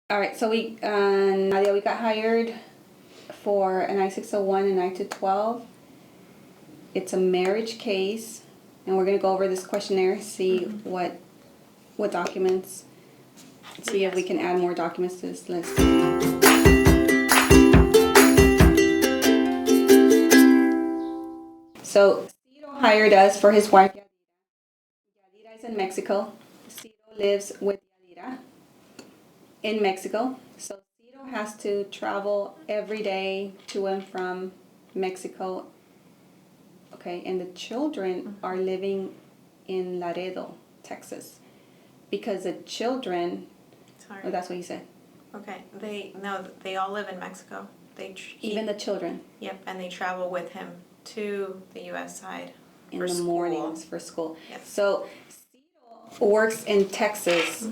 All right, so Nadia, we got hired for an I601 and I212. It's a marriage case, and we're going to go over this questionnaire, see what documents, see if we can add more documents to this list. So Ciro hired us for his wife. Yadira is in Mexico. Ciro lives with Yadira in Mexico. So Ciro has to travel every day to and from Mexico. Okay, and the children are living in Laredo, Texas, because the children. Sorry. Oh, that's what he said. Okay, they all live in Mexico. Even the children. Yep, and they travel with him to the U.S. side in the mornings for school. Yep. So Ciro works in Texas,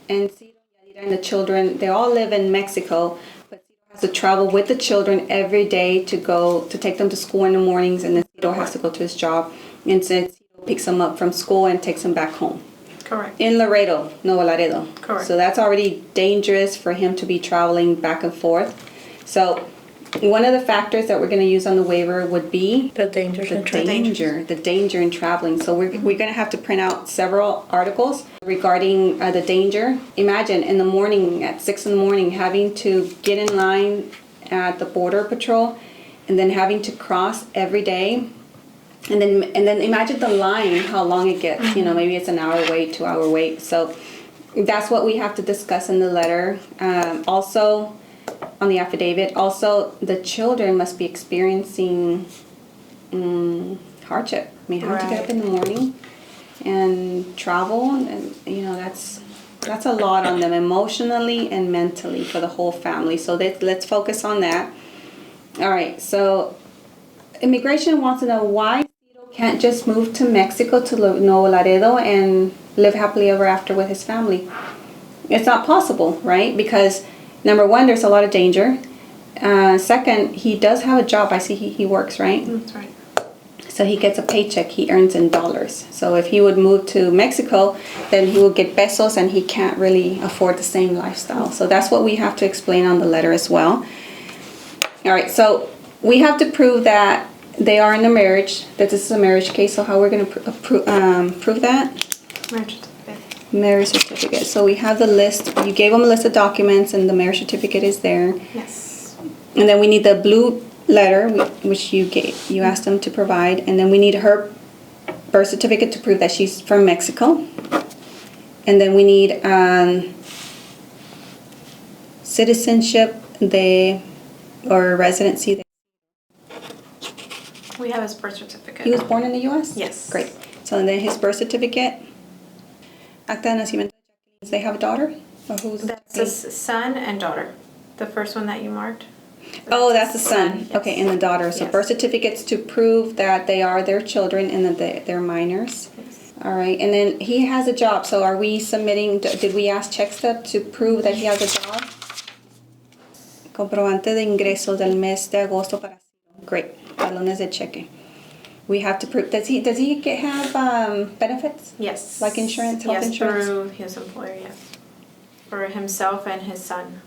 and Ciro, Yadira, and the children, they all live in Mexico, but Ciro has to travel with the children every day to take them to school in the mornings, and then Ciro has to go to his job, and then Ciro picks them up from school and takes them back home. Correct. In Laredo, Nuevo Laredo. Correct. So that's already dangerous for him to be traveling back and forth. So one of the factors that we're going to use on the waiver would be the danger in traveling. So we're going to have to print out several articles regarding the danger. Imagine in the morning at 6 in the morning having to get in line at the border patrol and then having to cross every day. And then imagine the line, how long it gets. You know, maybe it's an hour wait, 2 hour wait. So that's what we have to discuss in the letter. Also, on the affidavit, also the children must be experiencing hardship. I mean, having to get up in the morning and travel, and you know that's a lot on them emotionally and mentally for the whole family. So let's focus on that. All right. So immigration wants to know why Ciro can't just move to Mexico to Nuevo Laredo and live happily ever after with his family. It's not possible, right? Because number one, there's a lot of danger. Second, he does have a job. I see he works, right? That's right. So he gets a paycheck. He earns in dollars. So if he would move to Mexico, then he will get pesos and he can't really afford the same lifestyle. So that's what we have to explain on the letter as well. All right, so we have to prove that they are in a marriage, that this is a marriage case. So how we're going to prove that? Marriage certificate. So we have the list. You gave them a list of documents and the marriage certificate is there. Yes. And then we need the blue letter, which you asked them to provide. And then we need her birth certificate to prove that she's from Mexico. And then we need citizenship or residency. We have his birth certificate. He was born in the U.S.? Yes. Great. So then his birth certificate. Acta de nacimiento. They have a daughter? Or who's That's his son and daughter. The first one that you marked. That's the son. Yes. Okay, and the daughter. So Yes. birth certificates to prove that they are their children and that they're minors. Yes. All right, and then he has a job. So are we submitting, did we ask CheckStep to prove that he has a job? Comprobante de ingresos del mes de agosto para. Great. Talones de cheque. We have to prove. Does he have benefits? Yes. Like insurance, health insurance? Yes, through his employer, yes. For himself and his son.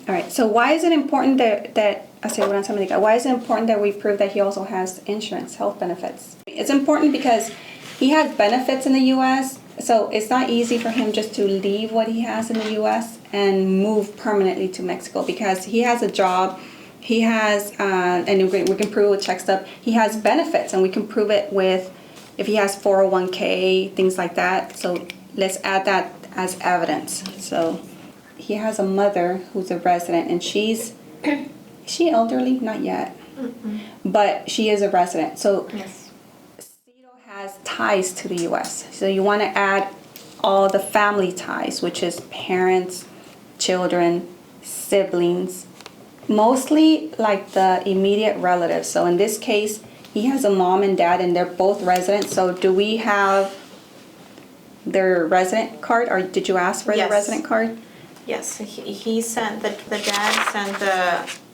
All right. So why is it important why is it important that we prove that he also has insurance, health benefits? It's important because he has benefits in the U.S., so it's not easy for him just to leave what he has in the U.S. and move permanently to Mexico because he has a job. He has, and we can prove it with CheckStep, he has benefits, and we can prove it with if he has 401k, things like that. So let's add that as evidence. So he has a mother who's a resident, and is she elderly? Not yet. But she is a resident. So yes. Ciro has ties to the U.S. So you want to add all the family ties, which is parents, children, siblings, mostly like the immediate relatives. So in this case, he has a mom and dad, and they're both residents. So do we have their resident card, or did you ask for the resident card? Yes, he sent, the dad sent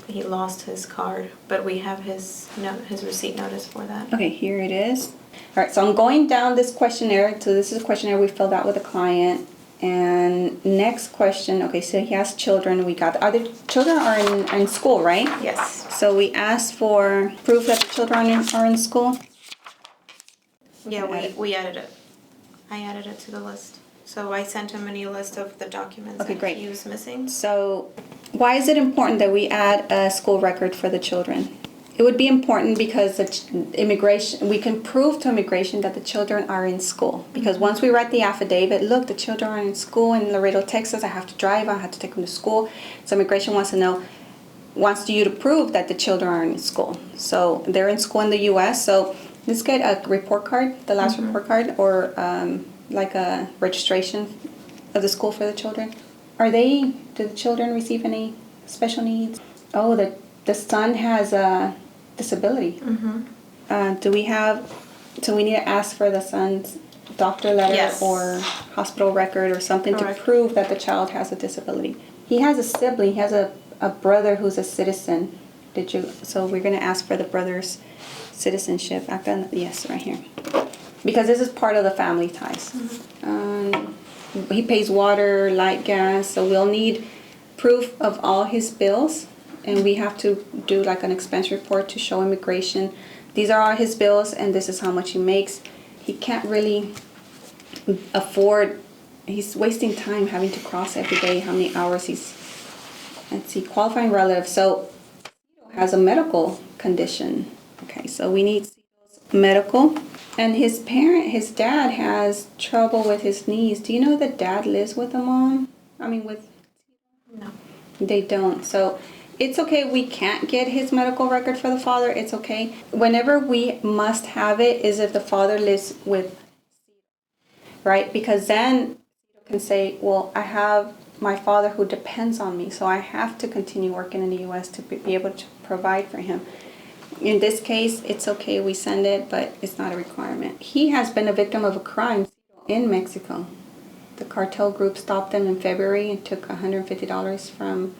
he lost his card, but we have his receipt notice for that. Okay, here it is. All right, so I'm going down this questionnaire. So this is a questionnaire we filled out with a client, And next question, okay, so he has children. We got, are the children are in school, right? Yes. So we asked for proof that the children are in school. Yeah, we added it. I added it to the list. So I sent him a new list of the documents Okay, great. he was missing. So why is it important that we add a school record for the children? It would be important because immigration, we can prove to immigration that the children are in school. Because once we write the affidavit, look, the children are in school in Laredo, Texas. I have to drive. I have to take them to school. So immigration wants you to prove that the children are in school. So they're in school in the U.S. So let's get a report card, the last report card, or like a registration of the school for the children. Do the children receive any special needs? Oh, the son has a disability. So we need to ask for the son's doctor letter or hospital record or something to prove that the child has a disability. He has a sibling. He has a brother who's a citizen. So we're going to ask for the brother's citizenship. Yes, right here. Because this is part of the family ties. He pays water, light, gas, so we'll need proof of all his bills. And we have to do like an expense report to show immigration. These are all his bills, and this is how much he makes. He can't really afford, he's wasting time having to cross every day, how many hours let's see, qualifying relative. So, has a medical condition. Okay, so we need medical. And his dad has trouble with his knees. Do you know that dad lives with the mom? No. They don't. So, it's okay, we can't get his medical record for the father. It's okay. Whenever we must have it is if the father lives with, right? Because then you can say, well, I have my father who depends on me, so I have to continue working in the U.S. to be able to provide for him. In this case, it's okay, we send it, but it's not a requirement. He has been a victim of a crime in Mexico. The cartel group stopped him in February and took $150 from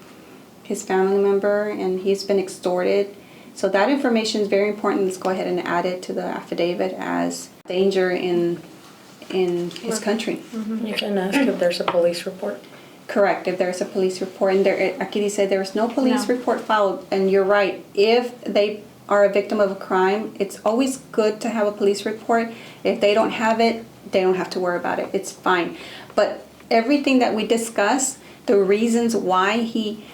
his family member, and he's been extorted. So that information is very important. Let's go ahead and add it to the affidavit as danger in his country. You can ask if there's a police report. Correct, if there's a police report. And Akiri said there's no police report filed, and you're right. If they are a victim of a crime, it's always good to have a police report. If they don't have it, they don't have to worry about it. It's fine. But everything that we discuss, the reasons why he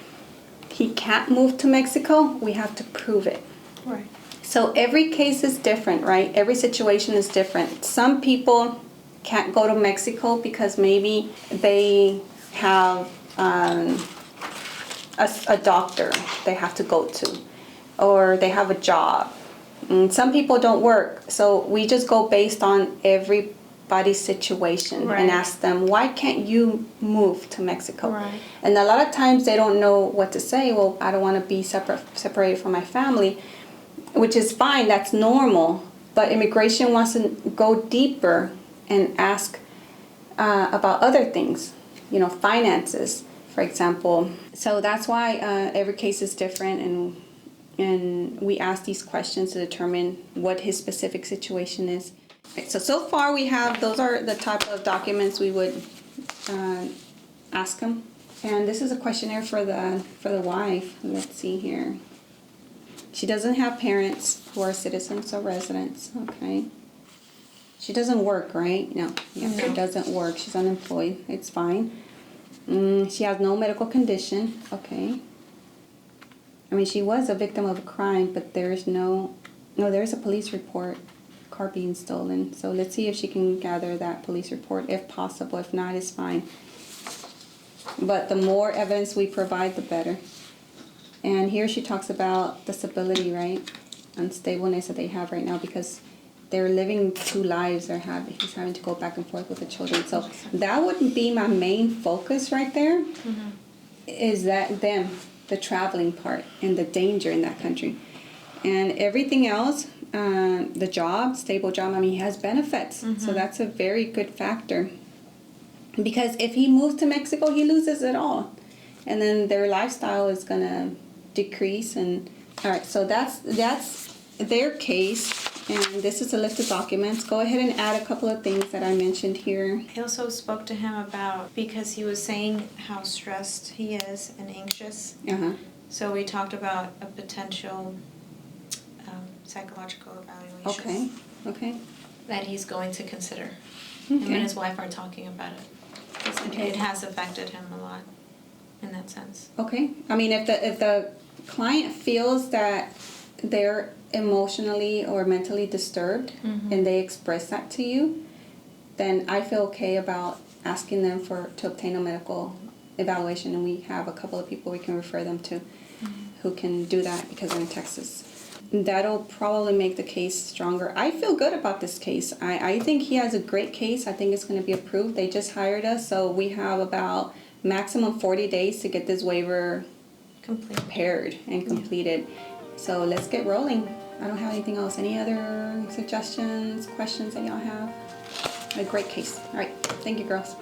can't move to Mexico, we have to prove it. Right. So every case is different, right? Every situation is different. Some people can't go to Mexico because maybe they have a doctor they have to go to, or they have a job. Some people don't work, so we just go based on everybody's situation and ask them, why can't you move to Mexico? Right. And a lot of times they don't know what to say. Well, I don't want to be separated from my family, which is fine, that's normal. But immigration wants to go deeper and ask about other things, finances, for example. So that's why every case is different, and we ask these questions to determine what his specific situation is. Right, so far we have, those are the type of documents we would ask him. And this is a questionnaire for the wife. Let's see here. She doesn't have parents who are citizens or residents. Okay. She doesn't work, right? No. Yeah, she doesn't work. She's unemployed. It's fine. She has no medical condition. Okay. She was a victim of a crime, but there's there's a police report, car being stolen. So let's see if she can gather that police report, if possible. If not, it's fine. But the more evidence we provide, the better. And here she talks about disability, right? Unstableness that they have right now because they're living two lives. He's having to go back and forth with the children. So that would be my main focus right there. Is that the traveling part and the danger in that country. And everything else, the job, stable job, he has benefits. So that's a very good factor. Because if he moves to Mexico, he loses it all. And then their lifestyle is going to decrease. And all right, so that's their case. And this is a list of documents. Go ahead and add a couple of things that I mentioned here. I also spoke to him about, because he was saying how stressed he is and anxious. Uh-huh. So we talked about a potential psychological evaluation. Okay. That he's going to consider. Him Okay. and his wife are talking about it. Okay. It has affected him a lot in that sense. Okay. I mean, if the client feels that they're emotionally or mentally disturbed and they express that to you, then I feel okay about asking them to obtain a medical evaluation, and we have a couple of people we can refer them to who can do that because they're in Texas. That'll probably make the case stronger. I feel good about this case. I think he has a great case. I think it's going to be approved. They just hired us, so we have about maximum 40 days to get this waiver prepared and completed. So let's get rolling. I don't have anything else. Any other suggestions, questions that y'all have? A great case. All right. Thank you, girls.